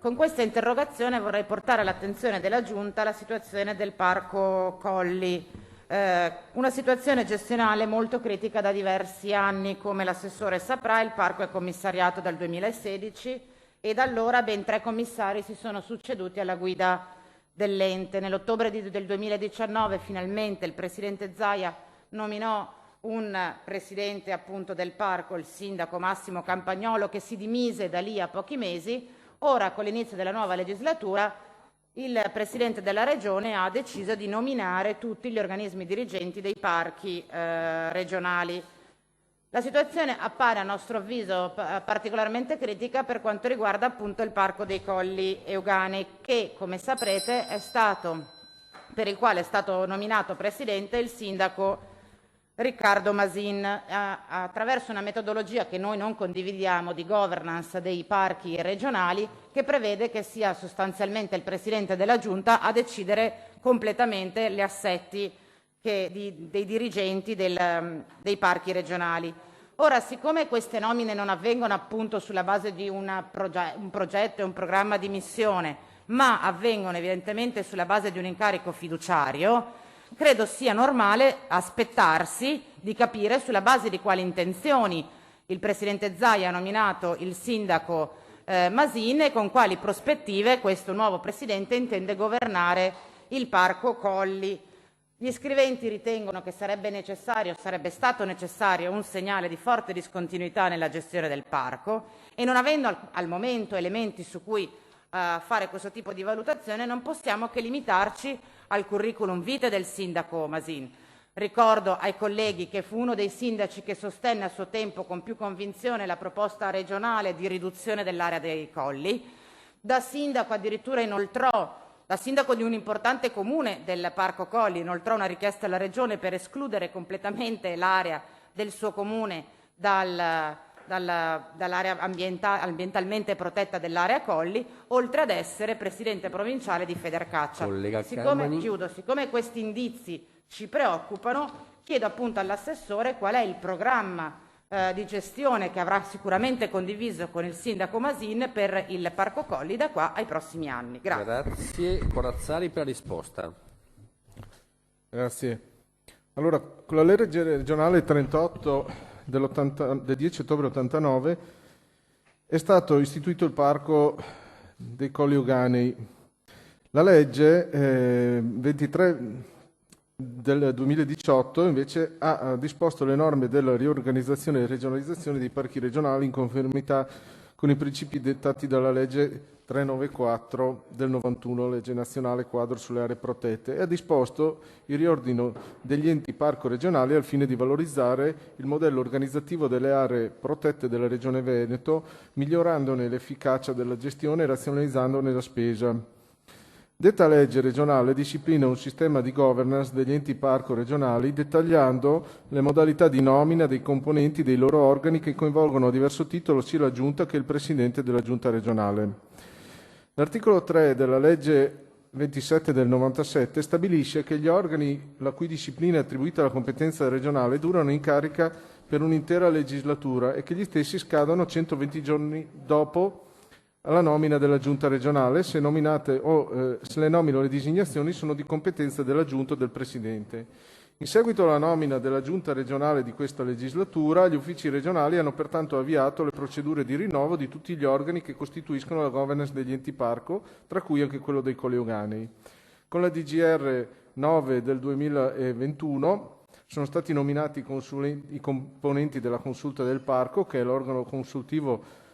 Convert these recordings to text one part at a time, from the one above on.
Con questa interrogazione vorrei portare all'attenzione della Giunta la situazione del Parco Colli, una situazione gestionale molto critica da diversi anni. Come l'assessore saprà, il parco è commissariato dal 2016 e da allora ben 3 commissari si sono succeduti alla guida dell'ente. Nell'ottobre del 2019 finalmente il presidente Zaia nominò un presidente appunto del parco, il sindaco Massimo Campagnolo, che si dimise da lì a pochi mesi. Ora, con l'inizio della nuova legislatura, il Presidente della Regione ha deciso di nominare tutti gli organismi dirigenti dei parchi regionali. La situazione appare a nostro avviso particolarmente critica per quanto riguarda appunto il Parco dei Colli Euganei, che, come saprete, per il quale è stato nominato Presidente il sindaco Riccardo Masin, attraverso una metodologia che noi non condividiamo di governance dei parchi regionali, che prevede che sia sostanzialmente il Presidente della Giunta a decidere completamente gli assetti dei dirigenti dei parchi regionali. Ora, siccome queste nomine non avvengono appunto sulla base di un progetto e un programma di missione, ma avvengono evidentemente sulla base di un incarico fiduciario, credo sia normale aspettarsi di capire sulla base di quali intenzioni il Presidente Zaia ha nominato il sindaco Masin e con quali prospettive questo nuovo Presidente intende governare il Parco Colli. Gli scriventi ritengono che sarebbe stato necessario un segnale di forte discontinuità nella gestione del parco e, non avendo al momento elementi su cui fare questo tipo di valutazione, non possiamo che limitarci al curriculum vitae del sindaco Masin. Ricordo ai colleghi che fu uno dei sindaci che sostenne a suo tempo con più convinzione la proposta regionale di riduzione dell'area dei colli. Da sindaco addirittura da sindaco di un importante comune del Parco Colli, inoltrò una richiesta alla Regione per escludere completamente l'area del suo comune dall'area ambientalmente protetta dell'area Colli, oltre ad essere presidente provinciale di Federcaccia. Siccome questi indizi ci preoccupano, chiedo appunto all'assessore qual è il programma di gestione che avrà sicuramente condiviso con il sindaco Masin per il Parco Colli da qua ai prossimi anni. Grazie. Corazzari per la risposta. Grazie. Allora, con la legge regionale 38 del 10 ottobre 89 è stato istituito il Parco dei Colli Euganei. La legge 23 del 2018 invece ha disposto le norme della riorganizzazione e regionalizzazione dei parchi regionali in conformità con i principi dettati dalla legge 394 del 91, legge nazionale quadro sulle aree protette, e ha disposto il riordino degli enti parco regionali al fine di valorizzare il modello organizzativo delle aree protette della Regione Veneto, migliorandone l'efficacia della gestione e razionalizzandone la spesa. Detta legge regionale disciplina un sistema di governance degli enti parco regionali, dettagliando le modalità di nomina dei componenti dei loro organi che coinvolgono a diverso titolo sia la Giunta che il Presidente della Giunta regionale. L'articolo 3 della legge 27 del 97 stabilisce che gli organi la cui disciplina è attribuita alla competenza regionale durano in carica per un'intera legislatura e che gli stessi scadono 120 giorni dopo alla nomina della Giunta regionale, se nominate se le nomine o le designazioni sono di competenza della Giunta o del Presidente. In seguito alla nomina della Giunta regionale di questa legislatura, gli uffici regionali hanno pertanto avviato le procedure di rinnovo di tutti gli organi che costituiscono la governance degli enti parco, tra cui anche quello dei Colli Euganei. Con la DGR 9 del 2021 sono stati nominati i componenti della Consulta del Parco, che è l'organo consultivo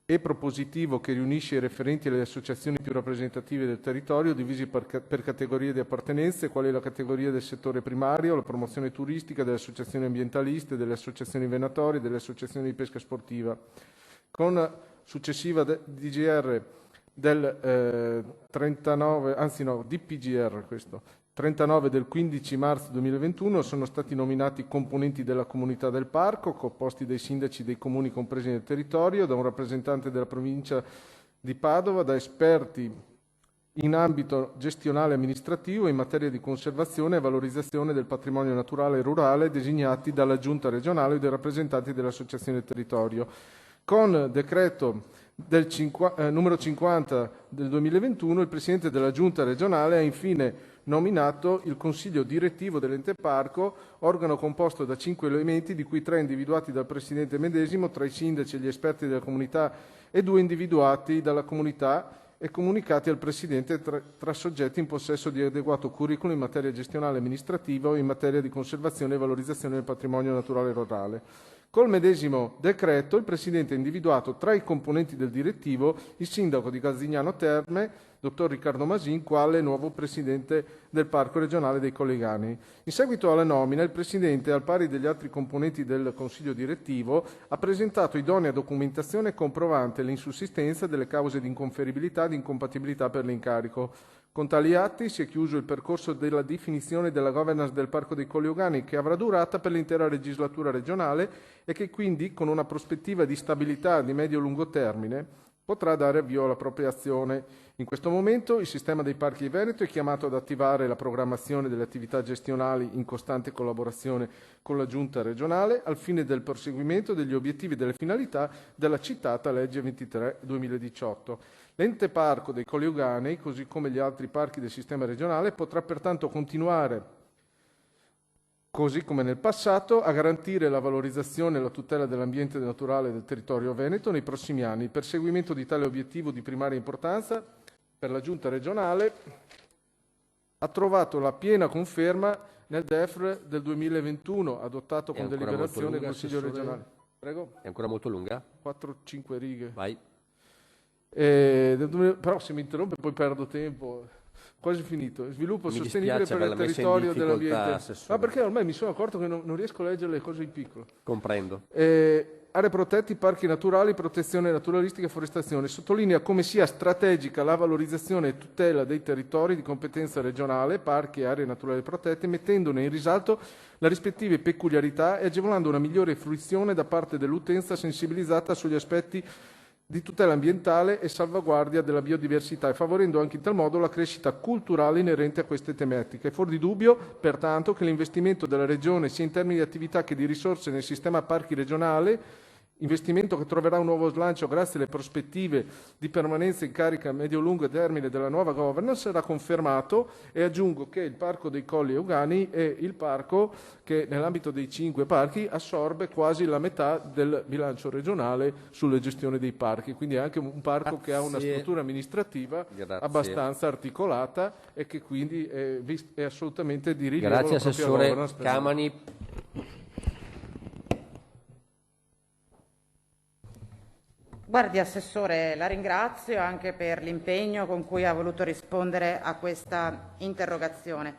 e propositivo che riunisce i referenti alle associazioni più rappresentative del territorio, divisi per categorie di appartenenze, quali la categoria del settore primario, la promozione turistica, delle associazioni ambientaliste, delle associazioni venatorie, delle associazioni di pesca sportiva. Con successiva DGR del 39 del 15 marzo 2021 sono stati nominati componenti della comunità del parco, composti dai sindaci dei comuni compresi nel territorio, da un rappresentante della provincia di Padova, da esperti in ambito gestionale e amministrativo in materia di conservazione e valorizzazione del patrimonio naturale e rurale, designati dalla Giunta regionale o dai rappresentanti delle associazioni del territorio. Con decreto numero 50 del 2021, il Presidente della Giunta regionale ha infine nominato il Consiglio direttivo dell'Ente Parco, organo composto da 5 elementi, di cui 3 individuati dal Presidente medesimo, tra i sindaci e gli esperti della comunità, e 2 individuati dalla comunità e comunicati al Presidente tra soggetti in possesso di adeguato curriculum in materia gestionale e amministrativa o in materia di conservazione e valorizzazione del patrimonio naturale rurale. Col medesimo decreto il Presidente ha individuato tra i componenti del direttivo il sindaco di Calzignano Terme, dottor Riccardo Masin, quale nuovo Presidente del Parco regionale dei Colli Euganei. In seguito alla nomina, il Presidente, al pari degli altri componenti del Consiglio direttivo, ha presentato idonea documentazione comprovante l'insussistenza delle cause di inconferibilità e di incompatibilità per l'incarico. Con tali atti si è chiuso il percorso della definizione della governance del Parco dei Colli Euganei, che avrà durata per l'intera legislatura regionale e che quindi, con una prospettiva di stabilità di medio-lungo termine, potrà dare avvio alla propria azione. In questo momento il sistema dei parchi di Veneto è chiamato ad attivare la programmazione delle attività gestionali in costante collaborazione con la Giunta regionale al fine del perseguimento degli obiettivi e delle finalità della citata legge 23/2018. L'ente parco dei Colli Euganei, così come gli altri parchi del sistema regionale, potrà pertanto continuare, così come nel passato, a garantire la valorizzazione e la tutela dell'ambiente naturale del territorio veneto nei prossimi anni. Il perseguimento di tale obiettivo di primaria importanza per la Giunta regionale ha trovato la piena conferma nel DEF del 2021, adottato con deliberazione del Consiglio regionale. Prego? È ancora molto lunga? 4-5 righe. Vai. Però se mi interrompe poi perdo tempo. Quasi finito. Sviluppo Mi sostenibile dispiace per il averla messa in territorio difficoltà, dell'ambiente. Assessore. Ma perché ormai mi sono accorto che non riesco a leggere le cose in piccolo. Comprendo. Aree protette, parchi naturali, protezione naturalistica e forestazione. Sottolinea come sia strategica la valorizzazione e tutela dei territori di competenza regionale, parchi e aree naturali protette, mettendone in risalto le rispettive peculiarità e agevolando una migliore fruizione da parte dell'utenza sensibilizzata sugli aspetti di tutela ambientale e salvaguardia della biodiversità e favorendo anche in tal modo la crescita culturale inerente a queste tematiche. È fuori di dubbio, pertanto, che l'investimento della Regione sia in termini di attività che di risorse nel sistema parchi regionale, investimento che troverà un nuovo slancio grazie alle prospettive di permanenza in carica a medio-lungo termine della nuova governance, sarà confermato, e aggiungo che il Parco dei Colli Euganei è il parco che nell'ambito dei 5 parchi assorbe quasi la metà del bilancio regionale sulle gestioni dei parchi, quindi è anche un parco che ha una struttura amministrativa abbastanza articolata e che quindi è assolutamente di rilievo. Grazie la propria Assessore governance. Camani. Guardi, Assessore, la ringrazio anche per l'impegno con cui ha voluto rispondere a questa interrogazione.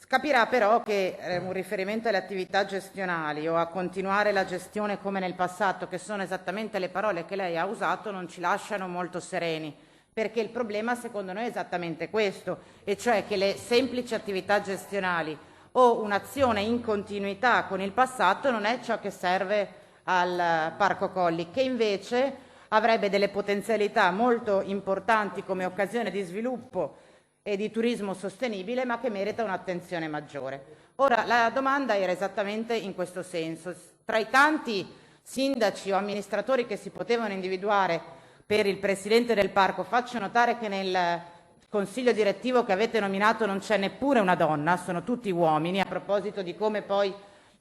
Capirà però che un riferimento alle attività gestionali o a continuare la gestione come nel passato, che sono esattamente le parole che lei ha usato, non ci lasciano molto sereni, perché il problema secondo noi è esattamente questo, e cioè che le semplici attività gestionali o un'azione in continuità con il passato non è ciò che serve al Parco Colli, che invece avrebbe delle potenzialità molto importanti come occasione di sviluppo e di turismo sostenibile, ma che merita un'attenzione maggiore. Ora, la domanda era esattamente in questo senso. Tra i tanti sindaci o amministratori che si potevano individuare per il Presidente del Parco, faccio notare che nel Consiglio direttivo che avete nominato non c'è neppure una donna, sono tutti uomini, a proposito di come poi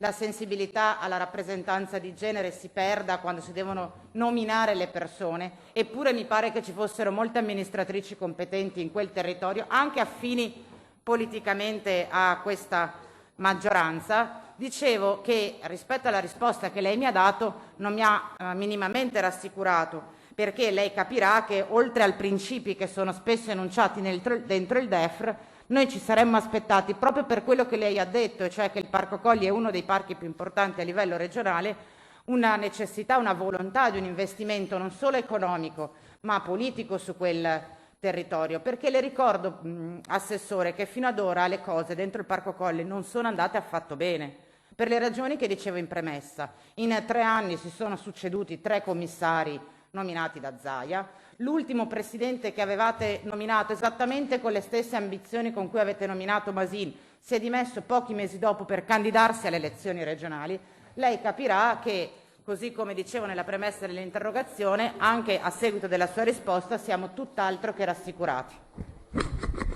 la sensibilità alla rappresentanza di genere si perda quando si devono nominare le persone, eppure mi pare che ci fossero molte amministratrici competenti in quel territorio, anche affini politicamente a questa maggioranza. Dicevo che rispetto alla risposta che lei mi ha dato non mi ha minimamente rassicurato, perché lei capirà che oltre ai principi che sono spesso enunciati dentro il DEF, noi ci saremmo aspettati, proprio per quello che lei ha detto, e cioè che il Parco Colli è uno dei parchi più importanti a livello regionale, una necessità, una volontà di un investimento non solo economico, ma politico su quel territorio. Perché le ricordo, Assessore, che fino ad ora le cose dentro il Parco Colli non sono andate affatto bene, per le ragioni che dicevo in premessa. In 3 anni si sono succeduti 3 commissari nominati da Zaia. L'ultimo presidente che avevate nominato esattamente con le stesse ambizioni con cui avete nominato Masin si è dimesso pochi mesi dopo per candidarsi alle elezioni regionali. Lei capirà che Così come dicevo nella premessa dell'interrogazione, anche a seguito della sua risposta siamo tutt'altro che rassicurati.